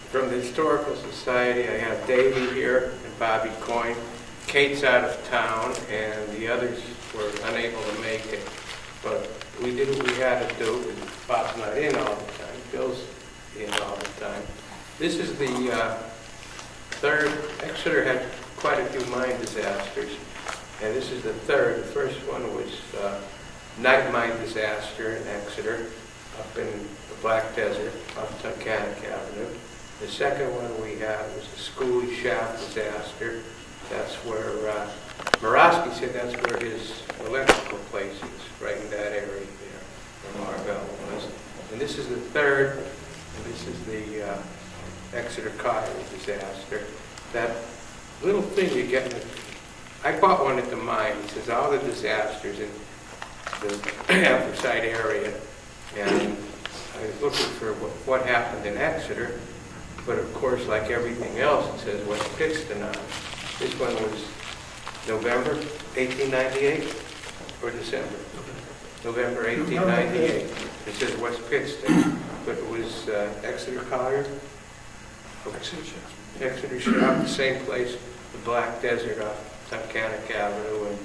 from the Historical Society. I have Davey here and Bobby Coyne. Kate's out of town, and the others were unable to make it. But we did what we had to do, and Bob's not in all the time. Bill's in all the time. This is the third. Exeter had quite a few mine disasters, and this is the third. The first one was night mine disaster in Exeter, up in the Black Desert, off Tunkhannock Avenue. The second one we had was the school shaft disaster. That's where Morosky said that's where his electrical place is, right in that area there, where Marvell was. And this is the third, and this is the Exeter Colliery disaster. That little thing you get, I bought one at the mine. It says all the disasters in the anthracite area, and I was looking for what happened in Exeter, but of course, like everything else, it says West Pittston on it. This one was November 1898 or December? November 1898. It says West Pittston, but it was Exeter Colliery. Exeter Shop, the same place, the Black Desert off Tunkhannock Avenue, and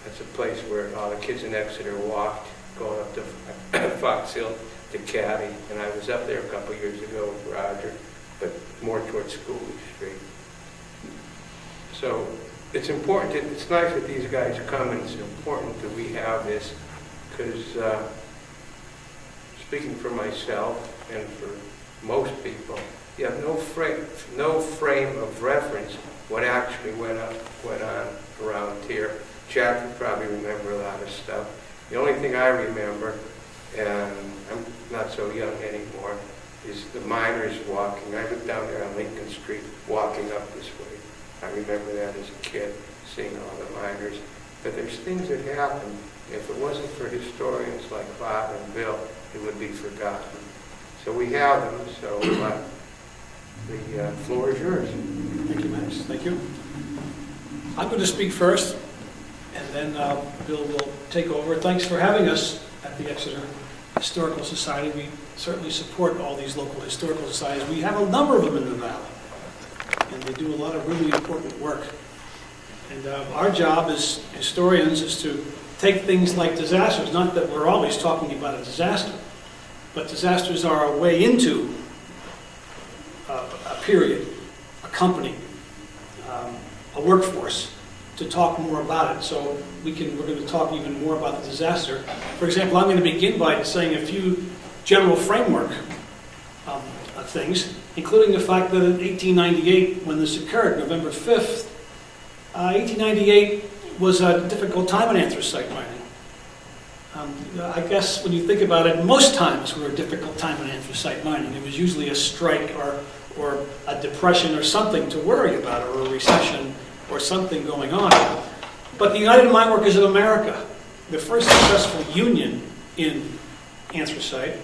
that's a place where all the kids in Exeter walked, going up to Fox Hill to Caddy, and I was up there a couple years ago with Roger, but more towards Schooley Street. So it's important, it's nice that these guys come, and it's important that we have this, because speaking for myself and for most people, you have no frame of reference what actually went on around here. Jack would probably remember a lot of stuff. The only thing I remember, and I'm not so young anymore, is the miners walking. I lived down there on Lincoln Street, walking up this way. I remember that as a kid, seeing all the miners. But there's things that happened. If it wasn't for historians like Bob and Bill, it would be forgotten. So we have them, so the floor is yours. Thank you, Max. Thank you. I'm going to speak first, and then Bill will take over. Thanks for having us at the Exeter Historical Society. We certainly support all these local historical societies. We have a number of them in the valley, and they do a lot of really important work. And our job as historians is to take things like disasters, not that we're always talking about a disaster, but disasters are a way into a period, a company, a workforce, to talk more about it. So we're going to talk even more about the disaster. For example, I'm going to begin by saying a few general framework of things, including the fact that in 1898, when this occurred, November 5th, 1898 was a difficult time in anthracite mining. I guess when you think about it, most times were a difficult time in anthracite mining. It was usually a strike or a depression or something to worry about, or a recession or something going on. But the United Mine Workers of America, the first successful union in anthracite,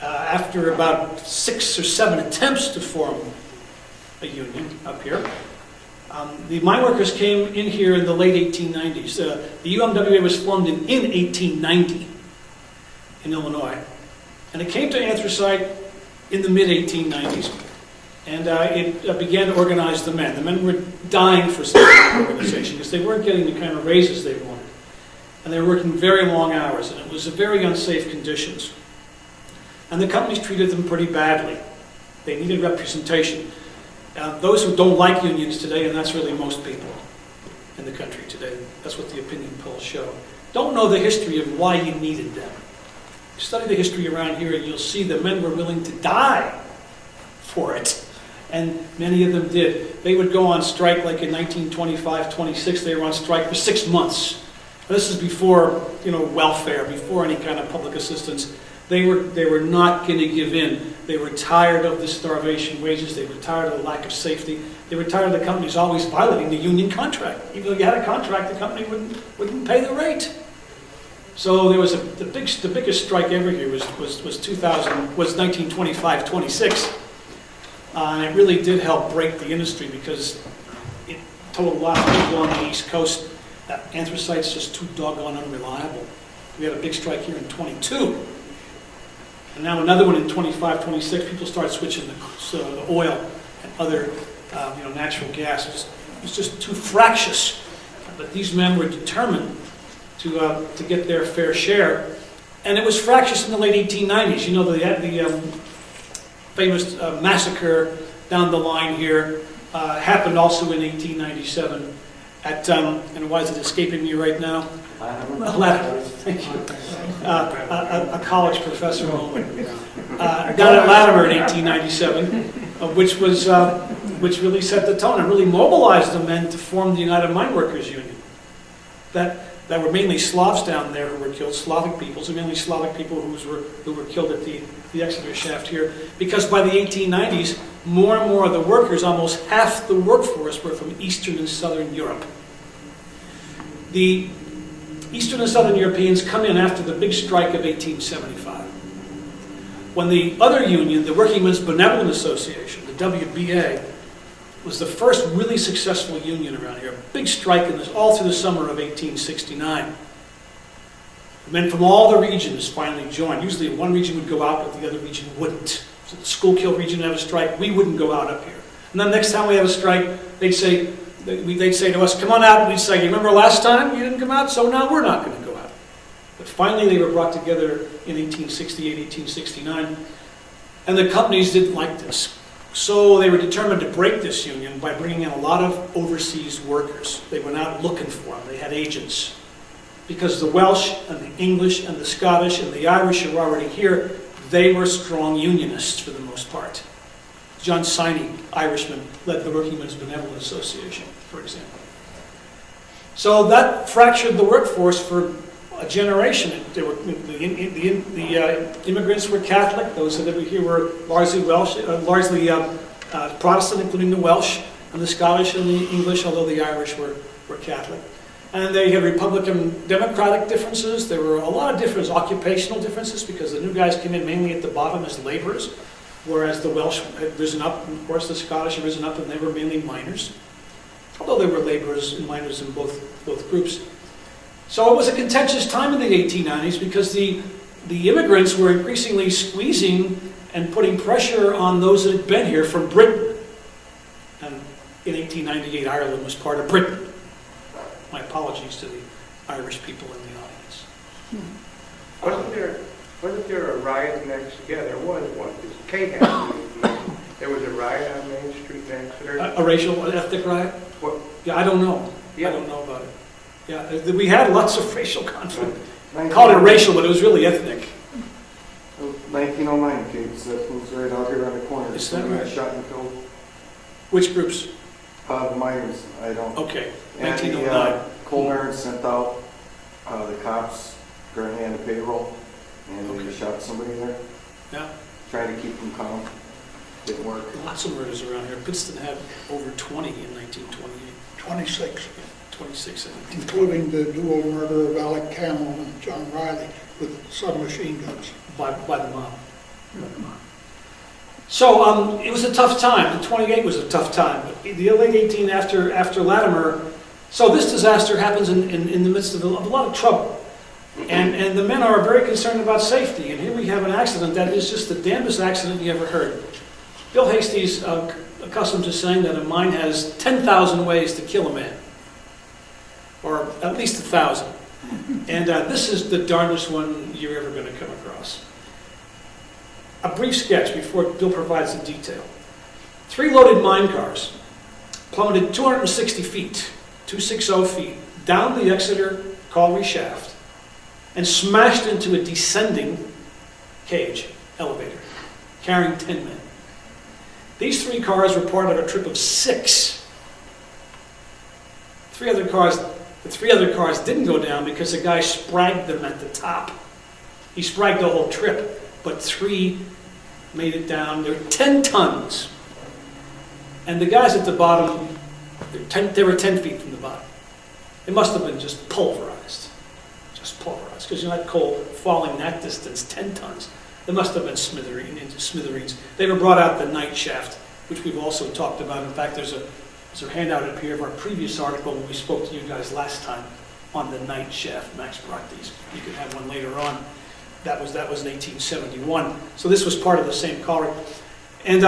after about 6 or 7 attempts to form a union up here, the mine workers came in here in the late 1890s. The UMWA was formed in 1890 in Illinois. And it came to anthracite in the mid-1890s. And it began to organize the men. The men were dying for some organization because they weren't getting the kind of raises they wanted. And they were working very long hours, and it was very unsafe conditions. And the companies treated them pretty badly. They needed representation. Those who don't like unions today, and that's really most people in the country today, that's what the opinion polls show, don't know the history of why you needed them. Study the history around here and you'll see the men were willing to die for it. And many of them did. They would go on strike like in 1925-26, they were on strike for 6 months. And this is before, welfare, before any kind of public assistance. They were not going to give in. They were tired of the starvation wages. They were tired of the lack of safety. They were tired of the companies always violating the union contract. Even though you had a contract, the company wouldn't pay the rate. So there was the biggest strike ever here was 1925-26. And it really did help break the industry because it told a lot of people on the East Coast that anthracite's just too doggone unreliable. We had a big strike here in 22. And now another one in 25, 26, people started switching the oil and other natural gas. It was just too fractious. But these men were determined to get their fair share. And it was fractious in the late 1890s. You know, they had the famous massacre down the line here. Happened also in 1897 at, and why is it escaping me right now? Latimer, thank you. A college professor moment. Down at Latimer in 1897, which really set the tone and really mobilized the men to form the United Mine Workers Union. That were mainly Slavs down there who were killed, Slavic peoples, and mainly Slavic people who were killed at the Exeter shaft here. Because by the 1890s, more and more of the workers, almost half the workforce, were from Eastern and Southern Europe. The Eastern and Southern Europeans come in after the big strike of 1875. When the other union, the Working Men's Benevolent Association, the WBA, was the first really successful union around here. A big strike in this, all through the summer of 1869. Men from all the regions finally joined. Usually one region would go out, but the other region wouldn't. So the Schuylkill region would have a strike, we wouldn't go out up here. And then next time we have a strike, they'd say to us, come on out, and we'd say, you remember last time you didn't come out, so now we're not going to go out. But finally they were brought together in 1868, 1869, and the companies didn't like this. So they were determined to break this union by bringing in a lot of overseas workers. They went out looking for them. They had agents. Because the Welsh and the English and the Scottish and the Irish who were already here, they were strong unionists for the most part. John Siney, Irishman, led the Working Men's Benevolent Association, for example. So that fractured the workforce for a generation. The immigrants were Catholic. Those that were here were largely Welsh, Protestant, including the Welsh and the Scottish and the English, although the Irish were Catholic. And they had Republican Democratic differences. There were a lot of differences, occupational differences, because the new guys came in mainly at the bottom as laborers, whereas the Welsh had risen up, and of course the Scottish had risen up, and they were mainly miners, although there were laborers and miners in both groups. So it was a contentious time in the 1890s because the immigrants were increasingly squeezing and putting pressure on those that had been here from Britain. And in 1898, Ireland was part of Britain. My apologies to the Irish people in the audience. Wasn't there a riot in Exeter? Yeah, there was one. Kate had there was a riot on Main Street in Exeter. A racial, ethnic riot? What? Yeah, I don't know. Yeah. I don't know about it. Yeah, we had lots of racial conflict. Called it racial, but it was really ethnic. 1909 kids, that was right out here on the corner. Is that right? Shot and killed. Which groups? The miners, I don't. Okay, And 1909. Coal Barons sent out the cops during the end of payroll, and they shot somebody there. Yeah. Trying to keep them calm. Didn't work. Lots of murders around here. Pittston had over 20 in 1928. 26, 26, I think. including the dual murder of Alec Camel and John Riley with submachine guns. By the mob. So it was a tough time. The 28 was a tough time. But the late 18 after Latimer, so this disaster happens in the midst of a lot of trouble. And the men are very concerned about safety. And here we have an accident that is just the damnedest accident you ever heard. Bill Hastie's accustomed to saying that a mine has 10,000 ways to kill a man. Or at least 1,000. And this is the darndest one you're ever going to come across. A brief sketch before Bill provides the detail. 3 loaded mine cars plummeted 260 feet, 260 feet, down the Exeter colliery shaft and smashed into a descending cage, elevator, carrying 10 men. These 3 cars were part of a trip of 6. The 3 other cars didn't go down because the guy spragged them at the top. He spragged the whole trip. But 3 made it down. They're 10 tons. And the guys at the bottom, they were 10 feet from the bottom. It must have been just pulverized. Just pulverized. Because you're not coal falling that distance, 10 tons. They must have been smithereens. They were brought out the night shaft, which we've also talked about. In fact, there's a handout up here of our previous article when we spoke to you guys last time on the night shaft. Max brought these. You can have one later on. That was in 1871. So this was part of the same colliery. And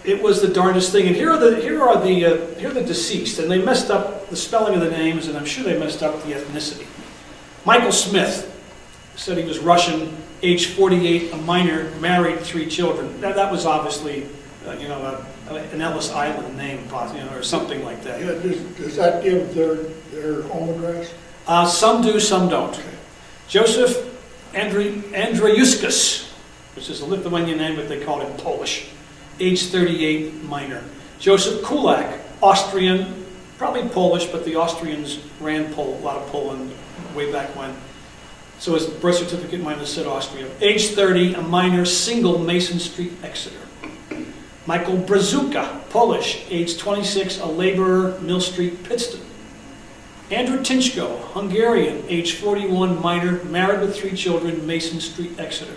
it was the darndest thing. And here are the deceased, and they messed up the spelling of the names, and I'm sure they messed up the ethnicity. Michael Smith said he was Russian, age 48, a minor, married, 3 children. That was obviously, an Ellis Island name, or something like that. Yeah, does that give their home address? Some do, some don't. Joseph Andrzejewski, which is a Lithuanian name, but they called him Polish, age 38, minor. Joseph Kulak, Austrian, probably Polish, but the Austrians ran a lot of Poland way back when. So his birth certificate might have said Austria. Age 30, a minor, single, Mason Street, Exeter. Michael Brazuka, Polish, age 26, a laborer, Mill Street, Pittston. Andrew Tinchko, Hungarian, age 41, minor, married with 3 children, Mason Street, Exeter.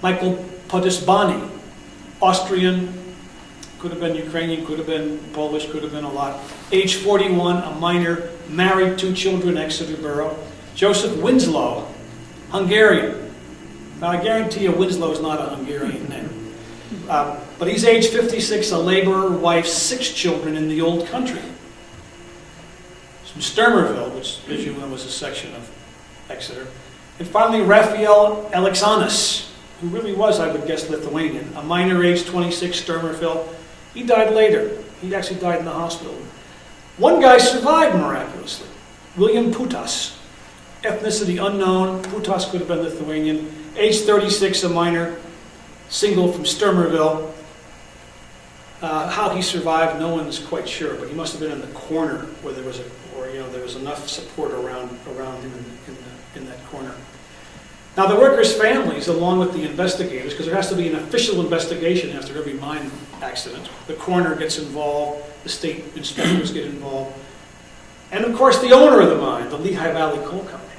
Michael Podisbani, Austrian, could have been Ukrainian, could have been Polish, could have been a lot. Age 41, a minor, married, 2 children, Exeter Borough. Joseph Winslow, Hungarian. Now I guarantee you Winslow is not a Hungarian name. But he's age 56, a laborer, wife, 6 children in the old country. From Sturmerville, which, as you know, was a section of Exeter. And finally, Raphael Alexanis, who really was, I would guess, Lithuanian, a minor, age 26, Sturmerville. He died later. He actually died in the hospital. One guy survived miraculously, William Putas. Ethnicity unknown, Putas could have been Lithuanian. Age 36, a minor, single from Sturmerville. How he survived, no one's quite sure, but he must have been in the corner where there was there was enough support around him in that corner. Now the workers' families, along with the investigators, because there has to be an official investigation after every mine accident. The coroner gets involved, the state inspectors get involved, and of course the owner of the mine, the Lehigh Valley Coal Company,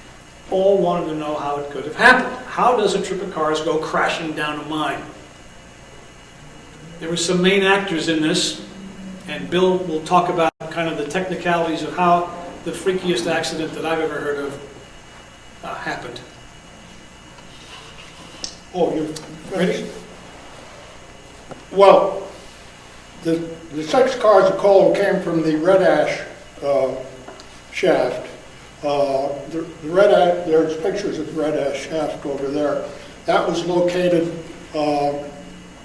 all wanted to know how it could have happened. How does a trip of cars go crashing down a mine? There were some main actors in this, and Bill will talk about kind of the technicalities of how the freakiest accident that I've ever heard of happened. Oh, you're ready? Well, the 6 cars of coal came from the Red Ash shaft. The Red Ash, there's pictures of the Red Ash shaft over there. That was located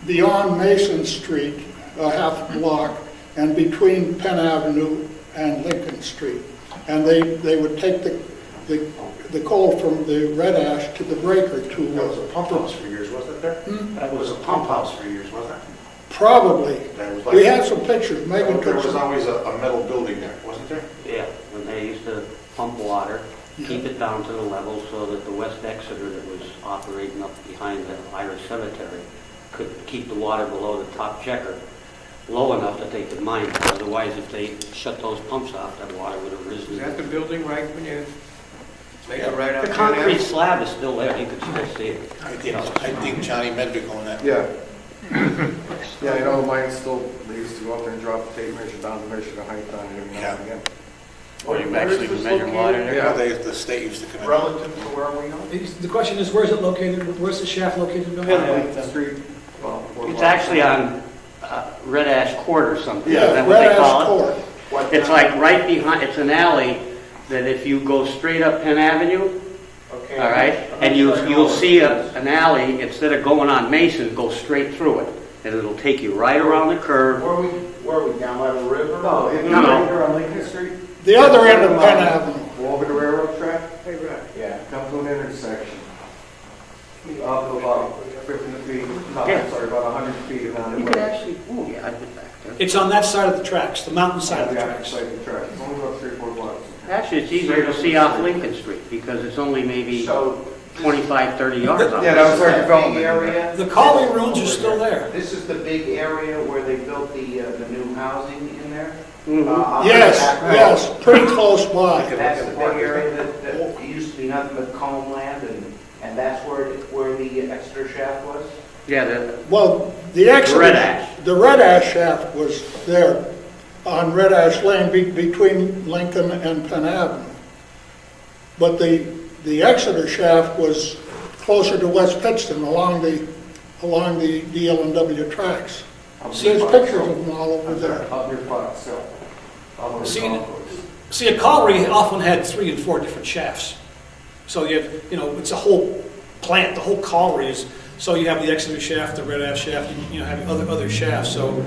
beyond Mason Street, a half block, and between Penn Avenue and Lincoln Street. And they would take the coal from the Red Ash to the breaker to... That was a pump house for years, wasn't it there? That was a pump house for years, wasn't it? Probably. There was like, We have some pictures. Megan there took was some. always a metal building there, wasn't there? Yeah, when they used to pump water, keep it down to the level so that the West Exeter that was operating up behind the Irish Cemetery could keep the water below the top checker low enough that they could mine it. Otherwise, if they shut those pumps off, that water would have risen. Is that the building right when you make it right up? The concrete slab is still there, you can still see it. I think Johnny Medvick on that. Yeah. Yeah, I know mine still, they used to go out there and drop the tape measure down to measure the height on it every now and again. Or you actually can measure water there. Yeah, the state used to come in. Relative to where we are? The question is, where's it located? Where's the shaft located? Bill? Lincoln Street. It's actually on Red Ash Court or something. Yeah, Is that what Red they Ash call it? Court. It's like right behind, it's an alley that if you go straight up Penn Avenue, Okay. all right, and you'll see an alley, instead of going on Mason, go straight through it. And it'll take you right around the curve. Where are we, down by the river? No, it's No, no. right here on Lincoln Street. The other end of Penn Avenue. Go over the railroad track? Hey, right. Yeah, come to an intersection. Up to about 50 feet, no, Yeah. sorry, about 100 feet around the You way. could actually, oh yeah, I've been back there. It's on that side of the tracks, the mountain side of the Yeah, tracks. side of the track. It's only about 3 or 4 blocks. Actually, it's easier to see off Lincoln Street because it's only maybe 25, 30 yards off. Yeah, that was our Big development. area. The Collie ruins are still there. This is the big area where they built the new housing in there? Mhm. On Yes, the back road. yes, pretty close by. That's the big area that used to be nothing but comb land, and that's where the Exeter shaft was? Yeah, Well, the Exeter... Red Ash. The Red Ash shaft was there on Red Ash Lane between Lincoln and Penn Avenue. But the Exeter shaft was closer to West Pittston along the DL&W tracks. Up See, there's near pictures Fox of them all over Hill. there. Up near Fox Hill. All over the See, golf course. See, a colliery often had 3 and 4 different shafts. So you have, it's a whole plant, the whole colliery is, so you have the Exeter shaft, the Red Ash shaft, you have other shafts, so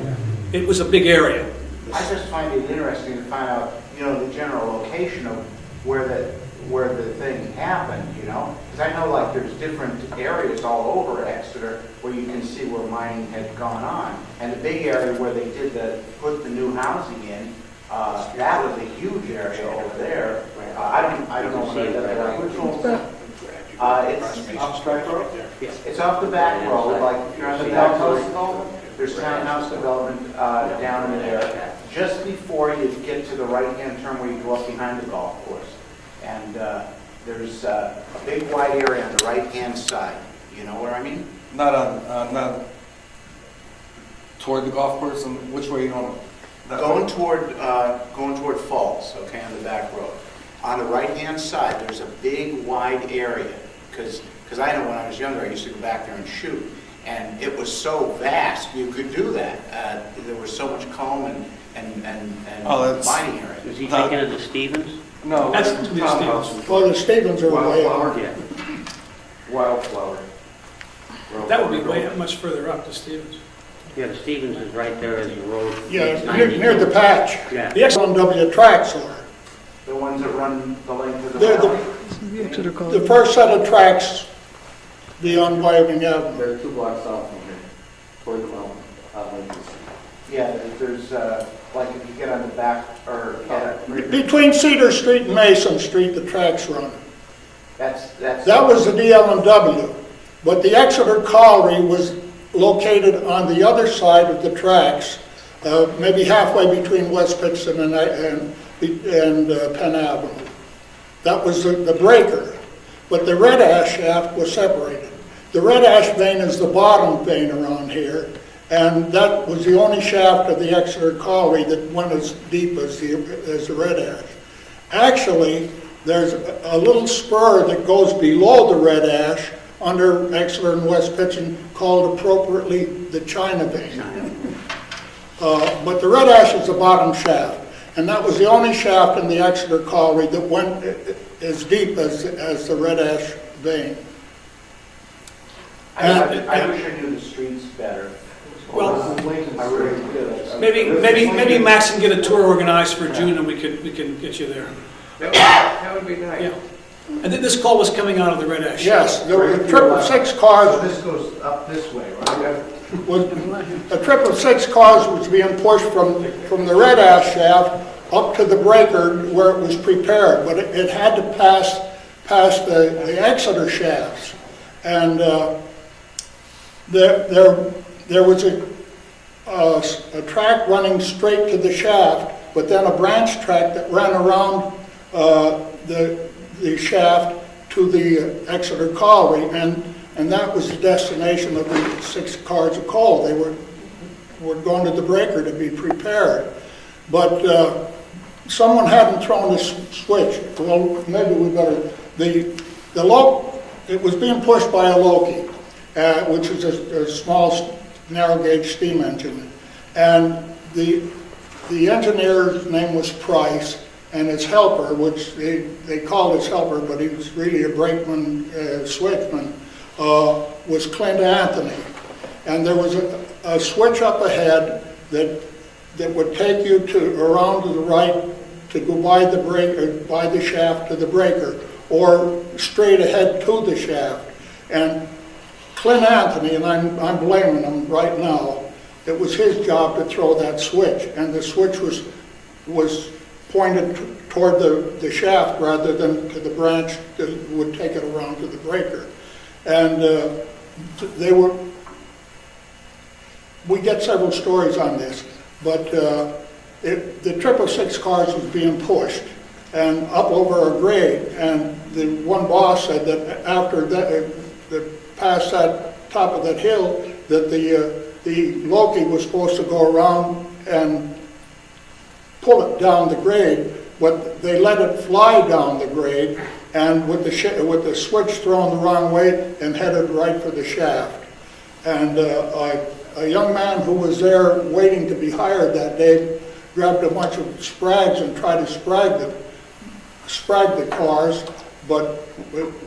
it was a big area. I just find it interesting to find out, the general location of where the thing happened, Because I know like there's different areas all over Exeter where you can see where mining had gone on. And the big area where they put the new housing in, that was a huge area over there. I don't know whether that's original. It's off Strike Road? It's off the back road, like if you're on the back road, there's townhouse development down in there. Just before you get to the right-hand turn where you go up behind the golf course. And there's a big wide area on the right-hand side. You know what I mean? Not toward the golf course, and which way you want? Going toward Falls, okay, on the back road. On the right-hand side, there's a big wide area, because I know when I was younger, I used to go back there and shoot, and it was so vast, you could do that. There was so much comb and mining area. Is he thinking of the Stevens? No, That's the the townhouses. Well, the Stevens are way out. Wildflower. Yeah. Wildflower. That would be way much further up to Stevens. Yeah, the Stevens is right there as the road. Yeah, It's near the 92. patch. Yeah. The X1W tracks are. The ones that run the length of the They're valley. the first set of tracks beyond Wyoming Avenue. They're 2 blocks south from here, toward the mountain, out Lincoln Street. Yeah, there's, like if you get on the back, or, Between Cedar Street and Mason Street, the tracks run. that's. That was the DL&W. But the Exeter Colliery was located on the other side of the tracks, maybe halfway between West Pittston and Penn Avenue. That was the breaker. But the Red Ash shaft was separated. The Red Ash vein is the bottom vein around here, and that was the only shaft of the Exeter Colliery that went as deep as the Red Ash. Actually, there's a little spur that goes below the Red Ash under Exeter and West Pittston called appropriately the China vein. But the Red Ash is the bottom shaft, and that was the only shaft in the Exeter Colliery that went as deep as the Red Ash vein. I wish I knew the streets better. Well, I really do. maybe Max can get a tour organized for June and we can get you there. That would be nice. Yeah. And then this coal was coming out of the Red Ash. Yes, there were 666 So cars. this goes up this way, right? A 666 cars was being pushed from the Red Ash shaft up to the breaker where it was prepared, but it had to pass the Exeter shafts. And there was a track running straight to the shaft, but then a branch track that ran around the shaft to the Exeter Colliery, and that was the destination of the 6 cars of coal. They were going to the breaker to be prepared. But someone hadn't thrown the switch. Well, maybe we better. It was being pushed by a Loki, which is a small narrow gauge steam engine. And the engineer's name was Price, and his helper, which they called his helper, but he was really a brakeman, switchman, was Clint Anthony. And there was a switch up ahead that would take you around to the right to go by the shaft to the breaker, or straight ahead to the shaft. And Clint Anthony, and I'm blaming him right now, it was his job to throw that switch, and the switch was pointed toward the shaft rather than to the branch that would take it around to the breaker. And we get several stories on this, but the 666 cars was being pushed and up over a grade, and the one boss said that after that, past that top of that hill, that the Loki was supposed to go around and pull it down the grade, they let it fly down the grade, and with the switch thrown the wrong way and headed right for the shaft. And a young man who was there waiting to be hired that day grabbed a bunch of sprags and tried to sprag the cars, but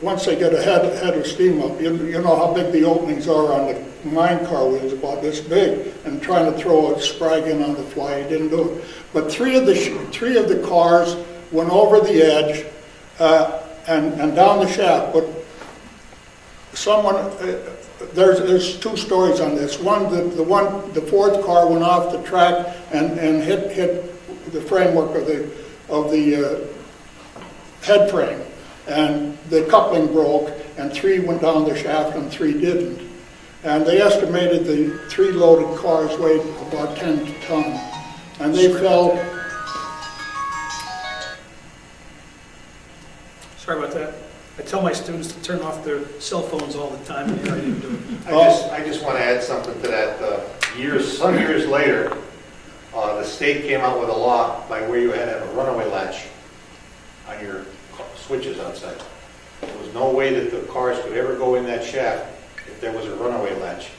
once they get a head of steam up, you know how big the openings are on the mine car wheels, about this big, and trying to throw a sprag in on the fly, he didn't do it. But three of the cars went over the edge and down the shaft, but someone, there's two stories on this. One, the fourth car went off the track and hit the framework of the head frame, and the coupling broke, and 3 went down the shaft and 3 didn't. And they estimated the 3 loaded cars weighed about 10 tons, and they fell. Sorry about that. I tell my students to turn off their cell phones all the time, and I didn't do it. I just want to add something to that. Some years later, the state came out with a law by where you had to have a runaway latch on your switches outside. There was no way that the cars could ever go in that shaft if there was a runaway latch.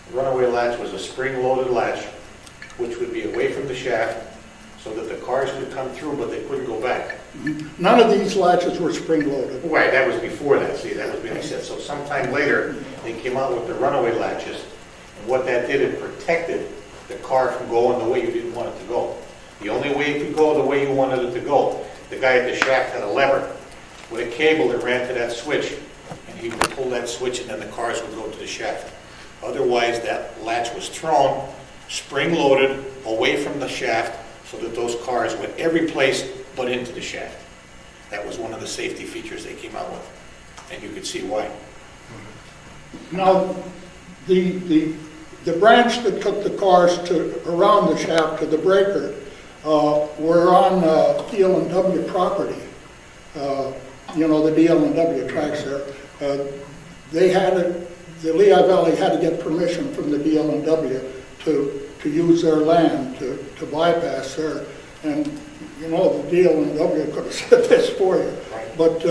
The runaway latch was a spring-loaded latch, which would be away from the shaft so that the cars could come through, but they couldn't go back. None of these latches were spring-loaded. Right, that was before that, see, that was being said. So sometime later, they came out with the runaway latches, and what that did, it protected the car from going the way you didn't want it to go. The only way it could go the way you wanted it to go, the guy at the shaft had a lever with a cable that ran to that switch, and he would pull that switch, and then the cars would go to the shaft. Otherwise, that latch was thrown, spring-loaded, away from the shaft, so that those cars went every place but into the shaft. That was one of the safety features they came out with, and you could see why. Now, the branch that took the cars around the shaft to the breaker were on DL&W property. You know, the DL&W tracks there. The Lehigh Valley had to get permission from the DL&W to use their land to bypass there. And, you know, the DL&W could have said this for you. But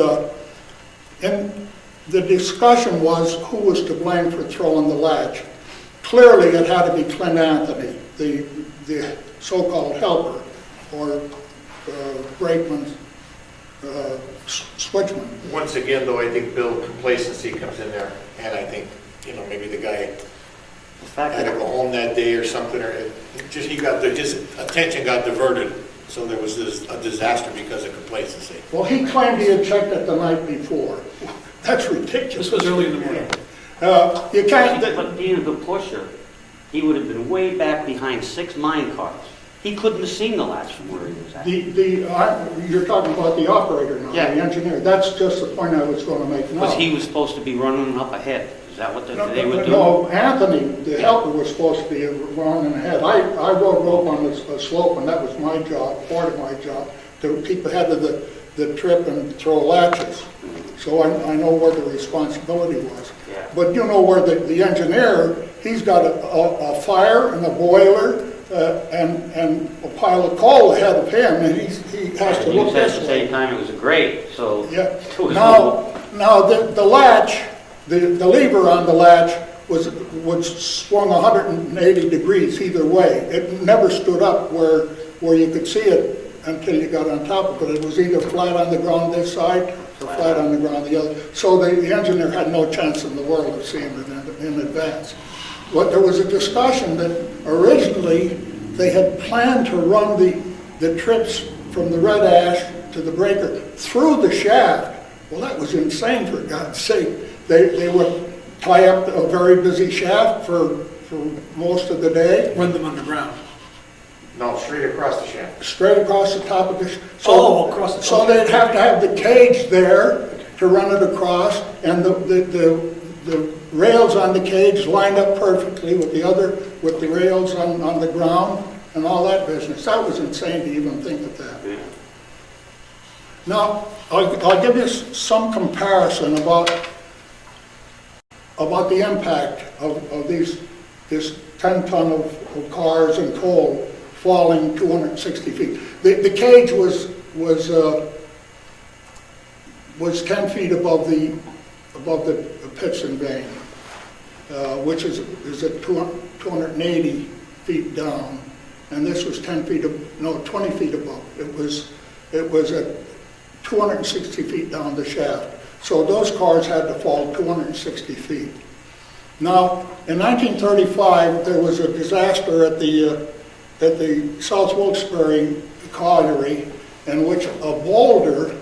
and the discussion was who was to blame for throwing the latch. Clearly, it had to be Clint Anthony, the so-called helper, or brakeman, switchman. Once again, though, I think Bill, complacency comes in there, and I think, you know, maybe the guy had to go home that day or something, or his attention got diverted, so there was a disaster because of complacency. Well, he claimed he had checked it the night before. That's ridiculous. This was early in the morning. You can't. But being the pusher, he would have been way back behind 6 mine cars. He couldn't have seen the latch from where he was at. You're talking about the operator now, Yeah. the engineer. That's just the point I was going to make now. Because he was supposed to be running up ahead. Is that what they would do? No, Anthony, the helper, was supposed to be running ahead. I rode rope on a slope, and that was my job, part of my job, to keep ahead of the trip and throw latches. So I know where the responsibility was. Yeah. But you know where the engineer, he's got a fire and a boiler and a pile of coal ahead of him, and he has to look this way. At the same time, it was a grate, so... Yeah. It was Now the latch, the lever on the latch was swung 180 degrees either way. It never stood up where you could see it until you got on top of it. It was either flat on the ground this side or flat on the ground the other. So the engineer had no chance in the world of seeing it in advance. But there was a discussion that originally they had planned to run the trips from the red ash to the breaker through the shaft. Well, that was insane, for God's sake. They would tie up a very busy shaft for most of the day. Run them underground. No, straight across the shaft. Straight across the top of the shaft. Across the So they'd have to have the cage there to run it across, and the rails on the cage lined up perfectly with the rails on the ground and all that business. That was insane to even think of that. Yeah. Now, I'll give you some comparison about the impact of this 10-ton of cars and coal falling 260 feet. The cage was was 10 feet above the pitch and vein, which is at 280 feet down, and this was 20 feet above. It was at 260 feet down the shaft. So those cars had to fall 260 feet. Now, in 1935, there was a disaster at the South Wilkes-Barre colliery in which a boulder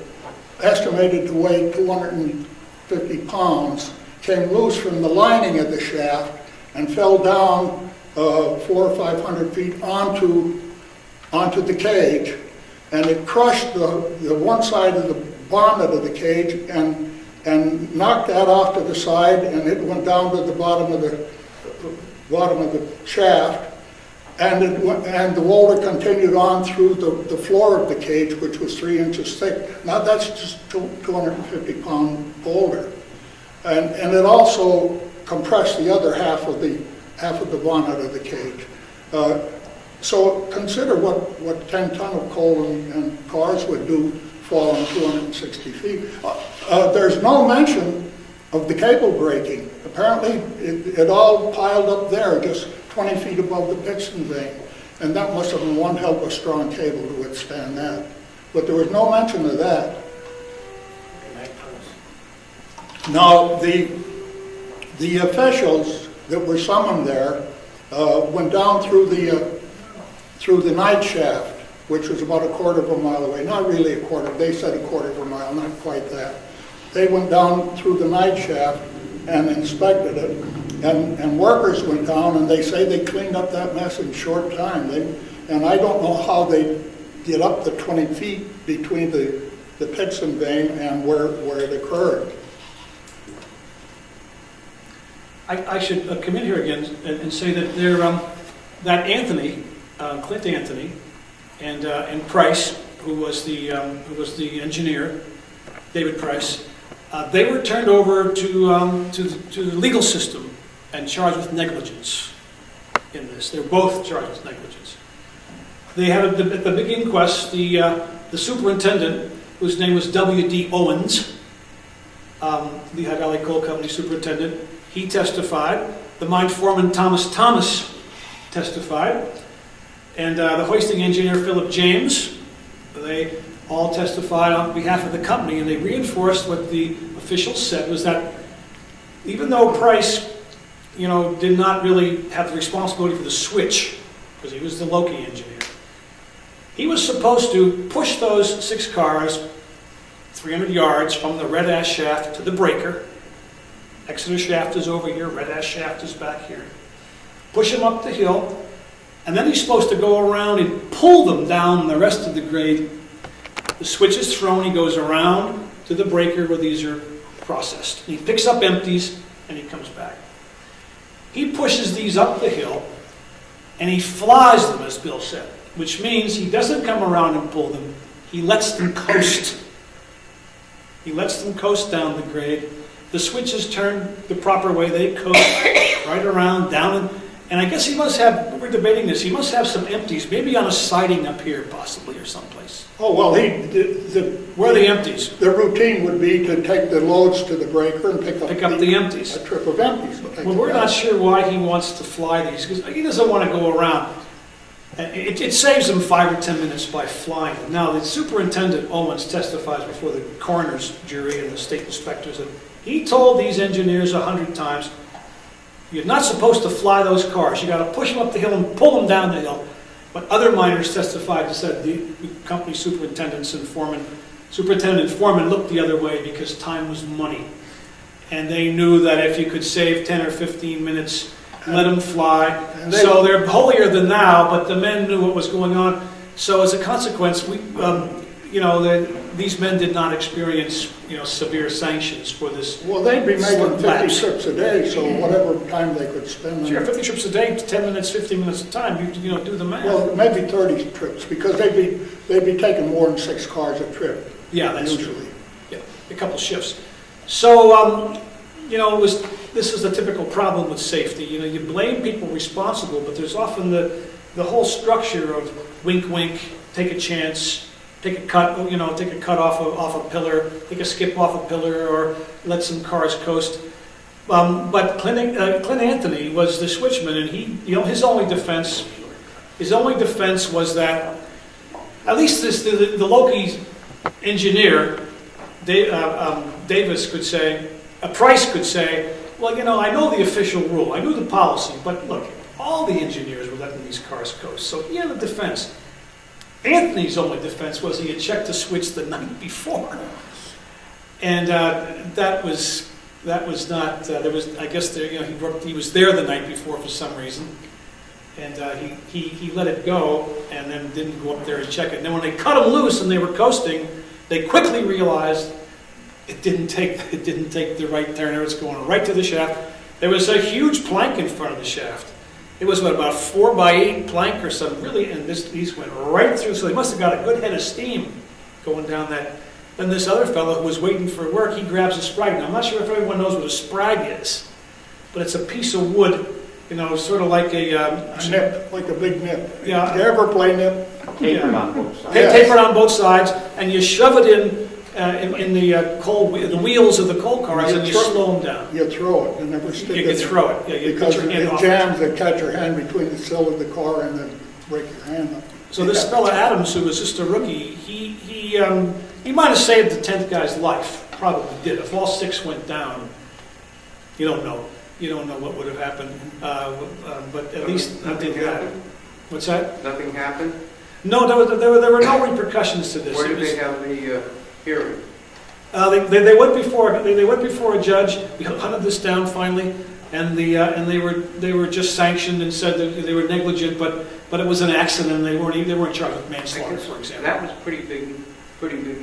estimated to weigh 250 pounds came loose from the lining of the shaft and fell down 400 or 500 feet onto the cage, and it crushed the one side of the bonnet of the cage and knocked that off to the side, and it went down to the bottom of the shaft, and the boulder continued on through the floor of the cage, which was 3 inches thick. Now that's just 250-pound boulder, and it also compressed the other half of the bonnet of the cage. So consider what 10 ton of coal and cars would do falling 260 feet. There's no mention of the cable breaking. Apparently, it all piled up there, just 20 feet above the piston vein. And that must have been one hell of a strong cable to withstand that. But there was no mention of that. Now, the officials that were summoned there went down through the night shaft, which was about a quarter of a mile away. Not really a quarter, they said a quarter of a mile, not quite that. They went down through the night shaft and inspected it, and workers went down, and they say they cleaned up that mess in a short time. And I don't know how they get up the 20 feet between the piston vein and where it occurred. I should come in here again and say that that Anthony, Clint Anthony, and Price, who was the engineer, David Price, they were turned over to the legal system and charged with negligence in this. They're both charged with negligence. They had at the big inquest the superintendent, whose name was W.D. Owens, Lehigh Valley Coal Company superintendent. He testified. The mine foreman Thomas testified. And the hoisting engineer, Philip James, they all testified on behalf of the company, and they reinforced what the officials said was that even though Price, did not really have the responsibility for the switch, because he was the Loki engineer, he was supposed to push those 6 cars 300 yards from the red ash shaft to the breaker. Exeter shaft is over here, red ash shaft is back here. Push them up the hill, and then he's supposed to go around and pull them down the rest of the grade. The switch is thrown, he goes around to the breaker where these are processed. And he picks up empties, and he comes back. He pushes these up the hill, and he flies them, as Bill said, which means he doesn't come around and pull them, he lets them coast. He lets them coast down the grade. The switches turn the proper way, they coast right around, down, and I guess he must have, we're debating this, he must have some empties, maybe on a siding up here possibly, or someplace. Oh, well, where are the empties? The routine would be to take the loads to the breaker and pick up the empties. A trip of empties. Well, we're not sure why he wants to fly these, because he doesn't want to go around. It saves him 5 or 10 minutes by flying them. Now, the superintendent Owens testifies before the coroner's jury and the state inspectors that he told these engineers 100 times, you're not supposed to fly those cars. You got to push them up the hill and pull them down the hill. But other miners testified and said the company superintendents and superintendent and foreman looked the other way because time was money. And they knew that if you could save 10 or 15 minutes, let them fly. So they're holier than thou, but the men knew what was going on. So as a consequence, these men did not experience, severe sanctions for this. Well, they'd be making 50 trips a day, so whatever time they could spend. Sure, 50 trips a day, 10 minutes, 15 minutes a time, you do the math. Well, maybe 30 trips, because they'd be taking more than 6 cars a trip. Yeah, that's usually. True. Yeah, a couple shifts. So, this is the typical problem with safety. You blame people responsible, but there's often the whole structure of wink, wink, take a chance, take a cut off a pillar, take a skip off a pillar, or let some cars coast. But Clint Anthony was the switchman, and his only defense was that at least the Loki engineer, Davis could say, Price could say, well, I know the official rule, I knew the policy, but look, all the engineers were letting these cars coast, so he had a defense. Anthony's only defense was he had checked the switch the night before, and that was not. There was, I guess, he was there the night before for some reason, and he let it go, and then didn't go up there and check it. And then when they cut him loose and they were coasting, they quickly realized it didn't take the right turn. It was going right to the shaft. There was a huge plank in front of the shaft. It was about 4x8 plank or something, really, and these went right through. So they must have got a good head of steam going down that. Then this other fellow who was waiting for work, he grabs a sprag. Now I'm not sure if everyone knows what a sprag is, but it's a piece of wood, sort of like a nip, like a big nip. Yeah. Did you ever play nip? Tapered on both sides. Yes. Tapered on both sides, and you shove it in the wheels of the coal cars, and you slow them down. You throw it, you never stick it. You can throw it. Yeah, you because put your hand it off jams, it catch your hand between the sill of the car and then break your hand up. So this fella Adams, who was just a rookie, he might have saved the 10th guy's life. Probably did. If all 6 went down, you don't know. You don't know what would have happened. But at least nothing did that. happened. What's that? Nothing happened? No, there were no repercussions to this. Where did they have the hearing? They went before a judge. We hunted this down finally, and they were just sanctioned and said that they were negligent, but it was an accident. And they weren't charged with manslaughter, for example. That was pretty big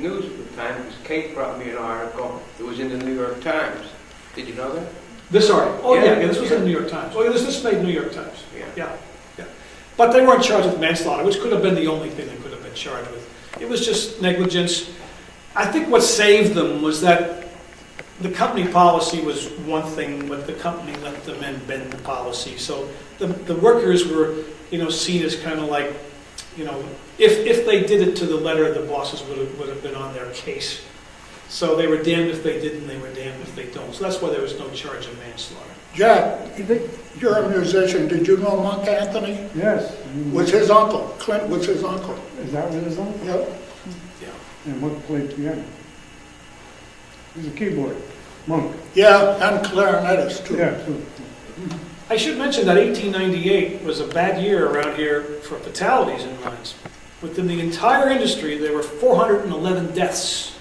news at the time, because Kate brought me an article. It was in the New York Times. Did you know that? This article? Oh Yeah. yeah, this was in the New York Times. Oh yeah, this made New York Times. Yeah. Yeah. But they weren't charged with manslaughter, which could have been the only thing they could have been charged with. It was just negligence. I think what saved them was that the company policy was one thing, but the company let the men bend the policy. So the workers were, seen as kind of like, if they did it to the letter, the bosses would have been on their case. So they were damned if they did, and they were damned if they don't. So that's why there was no charge of manslaughter. Jack, you're a musician. Did you know Monk Anthony? Yes. Was his uncle. Clint was his uncle. Is that what his uncle? Yep. And what played piano? He's a keyboard, monk. Yeah, and clarinetist too. Yeah, so I should mention that 1898 was a bad year around here for fatalities in mines. Within the entire industry, there were 411 deaths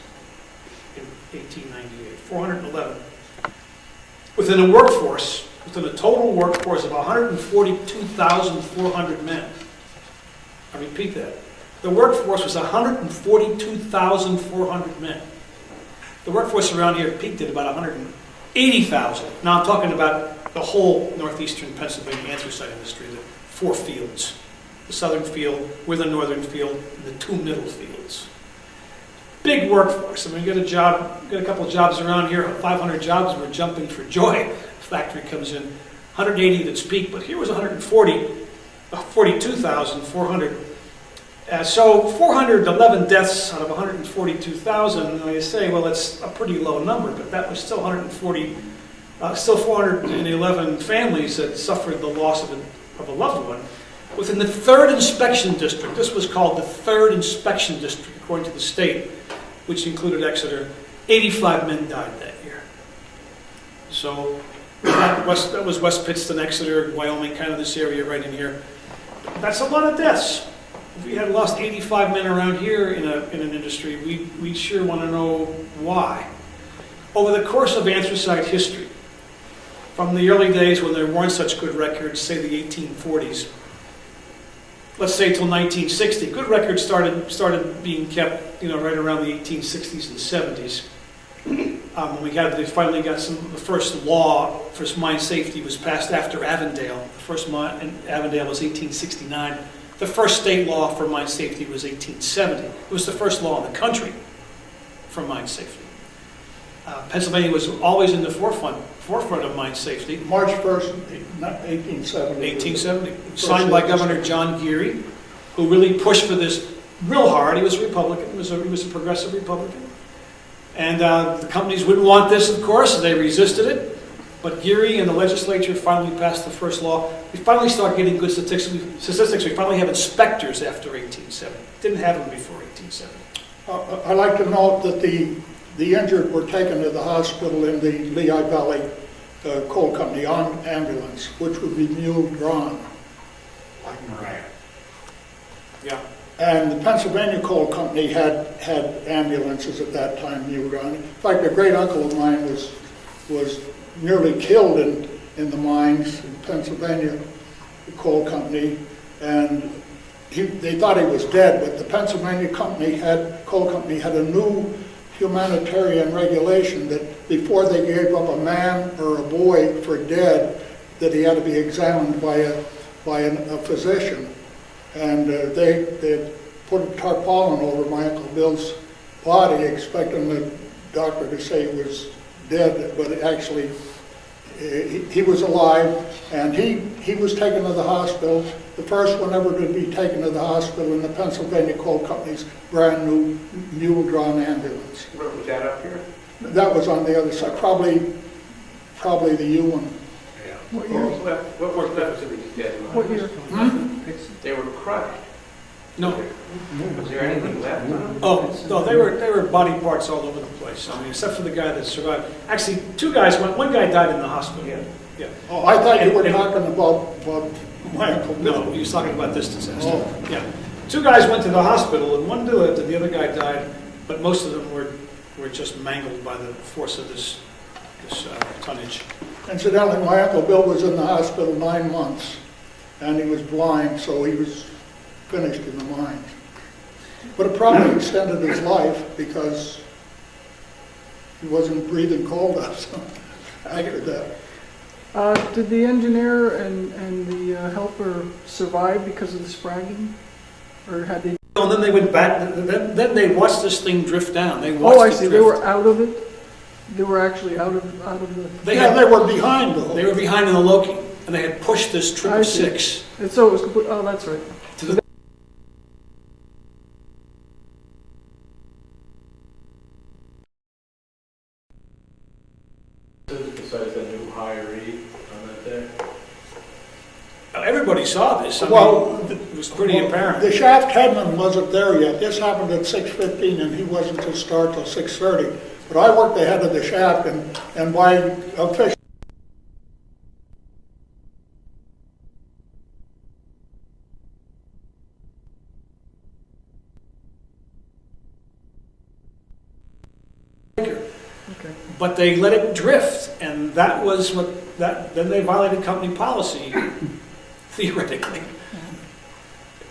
in 1898. 411. Within a total workforce of 142,400 men. I repeat that. The workforce was 142,400 men. The workforce around here peaked at about 180,000. Now I'm talking about the whole northeastern Pennsylvania anthracite industry, the 4 fields. The southern field, with the northern field, and the 2 middle fields. Big workforce. I mean, get a couple of jobs around here, 500 jobs, we're jumping for joy. The factory comes in, 180 at its peak, but here was 42,400. So 411 deaths out of 142,000, and I say, well, that's a pretty low number, but that was still 411 families that suffered the loss of a loved one. Within the 3rd inspection district, this was called the 3rd inspection district, according to the state, which included Exeter, 85 men died that year. So that was West Pittston, Exeter, Wyoming, kind of this area right in here. That's a lot of deaths. If we had lost 85 men around here in an industry, we'd sure want to know why. Over the course of anthracite history, from the early days when there weren't such good records, say the 1840s, let's say till 1960, good records started being kept, right around the 1860s and 70s. When they finally got the first mine safety was passed after Avondale. The first mine in Avondale was 1869. The first state law for mine safety was 1870. It was the first law in the country for mine safety. Pennsylvania was always in the forefront of mine safety. March 1st, 1870. 1870, signed by Governor John Geary, who really pushed for this real hard. He was a Republican. He was a progressive Republican. And the companies wouldn't want this, of course, and they resisted it. But Geary and the legislature finally passed the first law. We finally start getting good statistics. We finally have inspectors after 1870. Didn't have them before 1870. I'd like to note that the injured were taken to the hospital in the Lehigh Valley Coal Company on ambulance, which would be mule drawn. Like Mariah. Yeah. And the Pennsylvania Coal Company had ambulances at that time, mule drawn. In fact, a great uncle of mine was nearly killed in the mines in Pennsylvania Coal Company, and they thought he was dead, but the Pennsylvania Coal Company had a new humanitarian regulation that before they gave up a man or a boy for dead, that he had to be examined by a physician. And they put a tarpaulin over my Uncle Bill's body, expecting the doctor to say he was dead, but actually he was alive, and he was taken to the hospital, the first one ever to be taken to the hospital in the Pennsylvania Coal Company's brand new mule-drawn ambulance. Was that up here? That was on the other side, probably the U one. Yeah. What year? What was left to these dead mines? What year? They were crushed. No. Was there anything left on them? Oh, no, they were body parts all over the place. I mean, except for the guy that survived. Actually, two guys went. One guy died in the hospital. Yeah. Yeah. Oh, I thought you were talking about my Uncle Bill. No, he was talking about this disaster. Oh. Yeah. Two guys went to the hospital, and one lived, and the other guy died. But most of them were just mangled by the force of this tonnage. Incidentally, my Uncle Bill was in the hospital 9 months, and he was blind, so he was finished in the mines. But it probably extended his life because he wasn't breathing coal dust after that. Did the engineer and the helper survive because of the spragging? Or had they... And then they went back, then they watched this thing drift down. They watched Oh, I it see, drift. they were out of it? They were actually out of the... They Were behind though. They were behind in the Loki, and they had pushed this I see. 666. And so it was complete, oh, that's right. to the Besides that new hiree on that day? Everybody saw this. I Well, mean, it was pretty apparent. The shaft headman wasn't there yet. This happened at 6:15, and he wasn't to start till 6:30. But I worked ahead of the shaft, and by official Okay. But they let it drift, and that was then they violated company policy, theoretically.